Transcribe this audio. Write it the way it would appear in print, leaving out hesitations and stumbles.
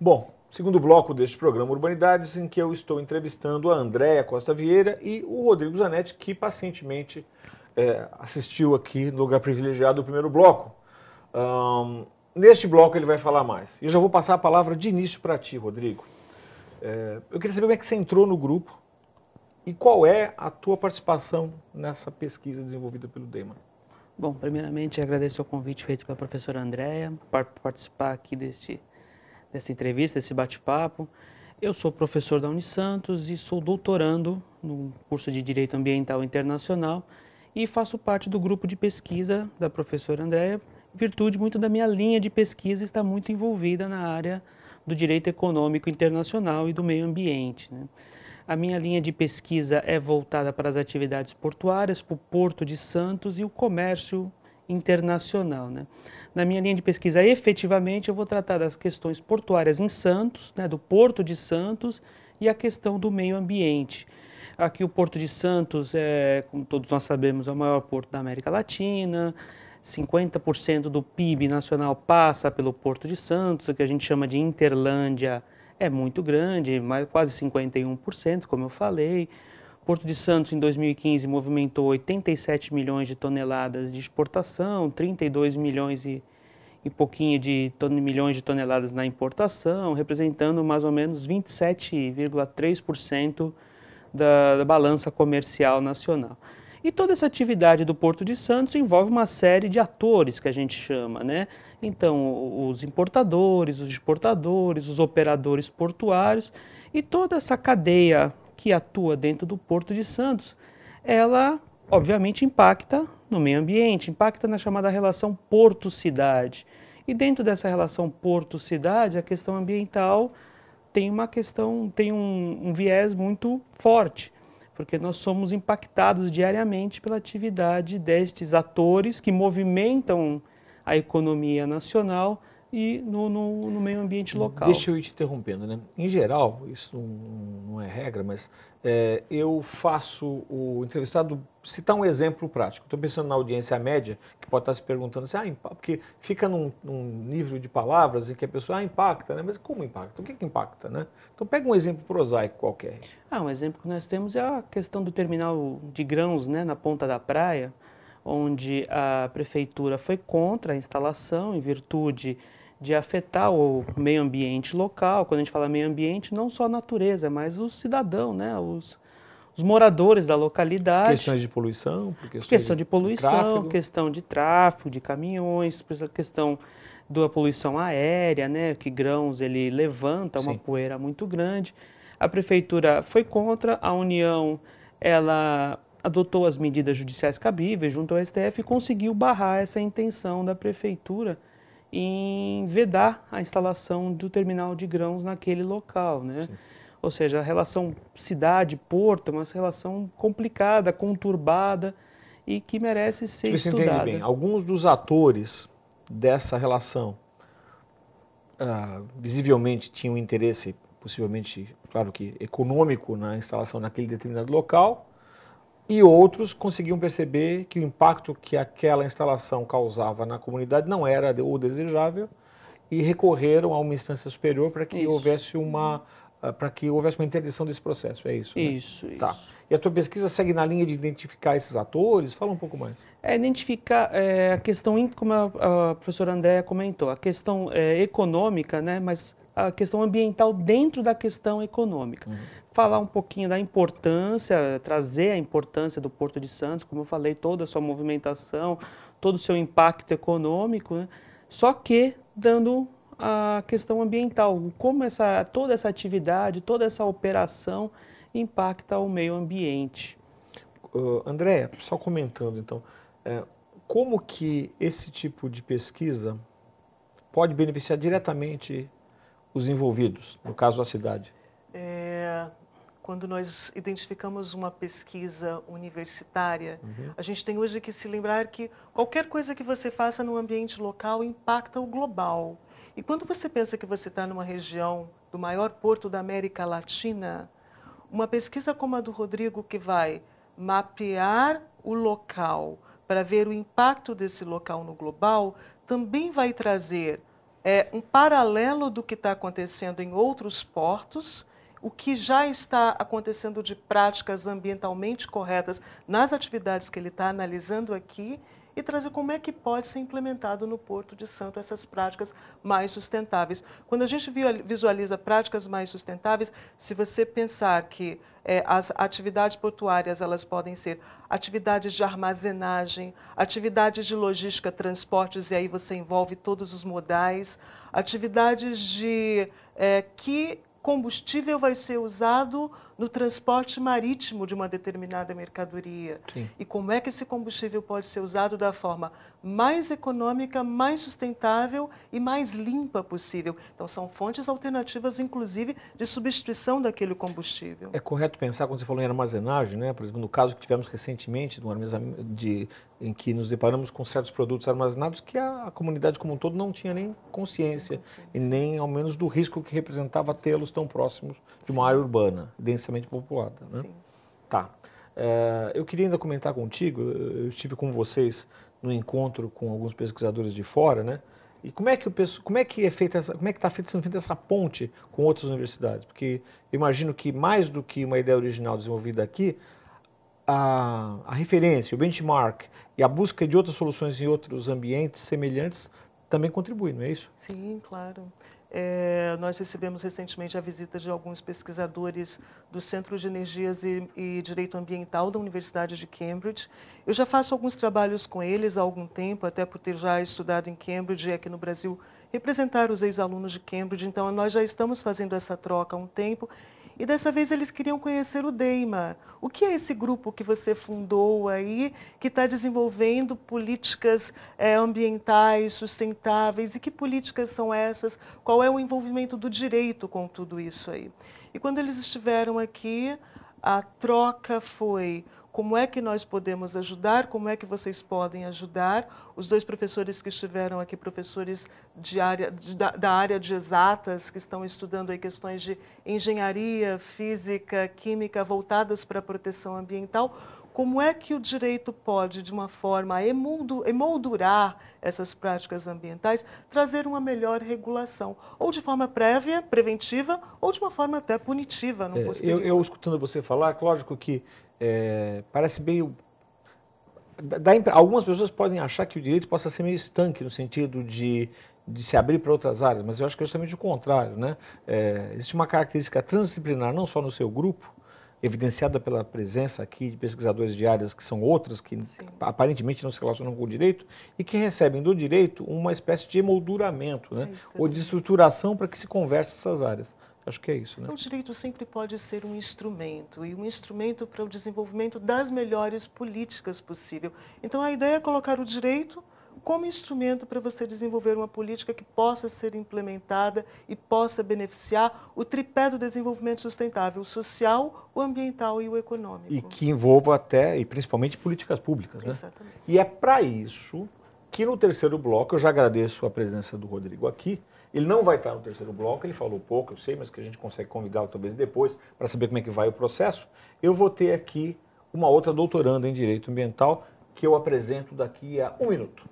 Bom, segundo bloco deste programa Urbanidades, em que eu estou entrevistando a Andréia Costa Vieira e o Rodrigo Zanetti, que pacientemente assistiu aqui no lugar privilegiado do primeiro bloco. Neste bloco ele vai falar mais. Eu já vou passar a palavra de início para ti, Rodrigo. Eu queria saber como é que você entrou no grupo e qual é a tua participação nessa pesquisa desenvolvida pelo DEMA. Bom, primeiramente agradeço o convite feito pela professora Andréia para participar aqui dessa entrevista, desse bate-papo. Eu sou professor da Unisantos e sou doutorando no curso de Direito Ambiental Internacional e faço parte do grupo de pesquisa da professora Andréia, em virtude muito da minha linha de pesquisa está muito envolvida na área do direito econômico internacional e do meio ambiente, né? A minha linha de pesquisa é voltada para as atividades portuárias, para o Porto de Santos e o comércio internacional, né? Na minha linha de pesquisa, efetivamente, eu vou tratar das questões portuárias em Santos, né, do Porto de Santos e a questão do meio ambiente. Aqui o Porto de Santos, como todos nós sabemos, é o maior porto da América Latina, 50% do PIB nacional passa pelo Porto de Santos, o que a gente chama de Interlândia, é muito grande, quase 51%, como eu falei. Porto de Santos, em 2015, movimentou 87 milhões de toneladas de exportação, 32 milhões e pouquinho de milhões de toneladas na importação, representando mais ou menos 27,3% da balança comercial nacional. E toda essa atividade do Porto de Santos envolve uma série de atores que a gente chama, né? Então, os importadores, os exportadores, os operadores portuários e toda essa cadeia que atua dentro do Porto de Santos, ela obviamente impacta no meio ambiente, impacta na chamada relação porto-cidade. E dentro dessa relação porto-cidade, a questão ambiental tem um viés muito forte, porque nós somos impactados diariamente pela atividade destes atores que movimentam a economia nacional e no meio ambiente local. Deixa eu ir te interrompendo, né? Em geral, isso não é regra, mas eu faço o entrevistado citar um exemplo prático. Estou pensando na audiência média, que pode estar se perguntando assim, porque fica num nível de palavras em que a pessoa impacta, né? Mas como impacta? O que impacta, né? Então pega um exemplo prosaico qualquer. Um exemplo que nós temos é a questão do terminal de grãos, né, na Ponta da Praia, onde a prefeitura foi contra a instalação em virtude de afetar o meio ambiente local. Quando a gente fala meio ambiente, não só a natureza, mas o cidadão, né? Os moradores da localidade. Questões de poluição, questão de poluição, questão de tráfego, de caminhões, questão da poluição aérea, né? Que grãos ele levanta uma poeira muito grande. A prefeitura foi contra, a União ela adotou as medidas judiciais cabíveis junto ao STF e conseguiu barrar essa intenção da prefeitura em vedar a instalação do terminal de grãos naquele local, né? Sim. Ou seja, a relação cidade-porto é uma relação complicada, conturbada e que merece ser estudada. Você entende bem, alguns dos atores dessa relação visivelmente tinham interesse, possivelmente, claro que econômico, na instalação naquele determinado local, e outros conseguiam perceber que o impacto que aquela instalação causava na comunidade não era o desejável e recorreram a uma instância superior para que houvesse uma interdição desse processo. É isso? Isso, né? Isso. Tá. E a tua pesquisa segue na linha de identificar esses atores? Fala um pouco mais. Identificar a questão, como a professora Andréia comentou, a questão econômica, né, mas a questão ambiental dentro da questão econômica. Falar um pouquinho da importância, trazer a importância do Porto de Santos, como eu falei, toda a sua movimentação, todo o seu impacto econômico, né, só que dando a questão ambiental, como toda essa atividade, toda essa operação impacta o meio ambiente. Andréia, só comentando então, como que esse tipo de pesquisa pode beneficiar diretamente os envolvidos, no caso da cidade? Quando nós identificamos uma pesquisa universitária, a gente tem hoje que se lembrar que qualquer coisa que você faça no ambiente local impacta o global. E quando você pensa que você está numa região do maior porto da América Latina, uma pesquisa como a do Rodrigo, que vai mapear o local para ver o impacto desse local no global, também vai trazer um paralelo do que está acontecendo em outros portos, o que já está acontecendo de práticas ambientalmente corretas nas atividades que ele está analisando aqui, e trazer como é que pode ser implementado no Porto de Santos essas práticas mais sustentáveis. Quando a gente visualiza práticas mais sustentáveis, se você pensar que as atividades portuárias elas podem ser atividades de armazenagem, atividades de logística, transportes, e aí você envolve todos os modais, atividades de que combustível vai ser usado no transporte marítimo de uma determinada mercadoria. Sim. E como é que esse combustível pode ser usado da forma mais econômica, mais sustentável e mais limpa possível. Então, são fontes alternativas, inclusive, de substituição daquele combustível. É correto pensar, quando você falou em armazenagem, né? Por exemplo, no caso que tivemos recentemente, em que nos deparamos com certos produtos armazenados que a comunidade como um todo não tinha nem consciência e nem, ao menos, do risco que representava tê-los tão próximos de uma área urbana, densamente populada. Né? Sim. Tá. Eu queria ainda comentar contigo, eu estive com vocês no encontro com alguns pesquisadores de fora, né? E como é que está sendo feita essa ponte com outras universidades? Porque eu imagino que mais do que uma ideia original desenvolvida aqui, a referência, o benchmark e a busca de outras soluções em outros ambientes semelhantes também contribuem, não é isso? Sim, claro. Nós recebemos recentemente a visita de alguns pesquisadores do Centro de Energias e Direito Ambiental da Universidade de Cambridge. Eu já faço alguns trabalhos com eles há algum tempo, até por ter já estudado em Cambridge e aqui no Brasil representar os ex-alunos de Cambridge. Então, nós já estamos fazendo essa troca há um tempo. E dessa vez eles queriam conhecer o DEIMA. O que é esse grupo que você fundou aí, que está desenvolvendo políticas ambientais sustentáveis? E que políticas são essas? Qual é o envolvimento do direito com tudo isso aí? E quando eles estiveram aqui, a troca foi: como é que nós podemos ajudar? Como é que vocês podem ajudar? Os dois professores que estiveram aqui, professores da área de exatas, que estão estudando aí questões de engenharia, física, química, voltadas para a proteção ambiental. Como é que o direito pode, de uma forma, emoldurar essas práticas ambientais, trazer uma melhor regulação? Ou de forma prévia, preventiva, ou de uma forma até punitiva no posterior. Eu escutando você falar, lógico que parece meio... Algumas pessoas podem achar que o direito possa ser meio estanque, no sentido de se abrir para outras áreas, mas eu acho que é justamente o contrário, né? Existe uma característica transdisciplinar, não só no seu grupo, evidenciada pela presença aqui de pesquisadores de áreas que são outras, que Sim. aparentemente não se relacionam com o direito, e que recebem do direito uma espécie de emolduramento, né? Ou de estruturação para que se converse essas áreas. Acho que é isso, né? O direito sempre pode ser um instrumento, e um instrumento para o desenvolvimento das melhores políticas possível. Então, a ideia é colocar o direito como instrumento para você desenvolver uma política que possa ser implementada e possa beneficiar o tripé do desenvolvimento sustentável, o social, o ambiental e o econômico. E que envolva até, e principalmente, políticas públicas, né? Exatamente. E é para isso que no terceiro bloco, eu já agradeço a presença do Rodrigo aqui. Ele não vai estar no terceiro bloco, ele falou pouco, eu sei, mas que a gente consegue convidá-lo talvez depois para saber como é que vai o processo. Eu vou ter aqui uma outra doutoranda em Direito Ambiental que eu apresento daqui a 1 minuto.